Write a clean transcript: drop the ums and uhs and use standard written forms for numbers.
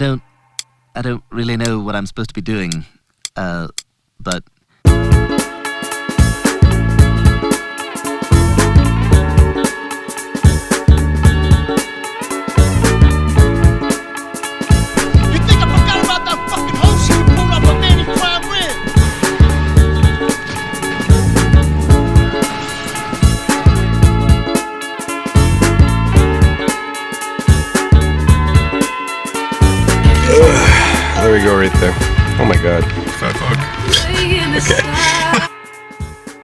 I don't really know what I'm supposed to be doing, but... There we go, right there. Oh my god. Fat fuck. Okay.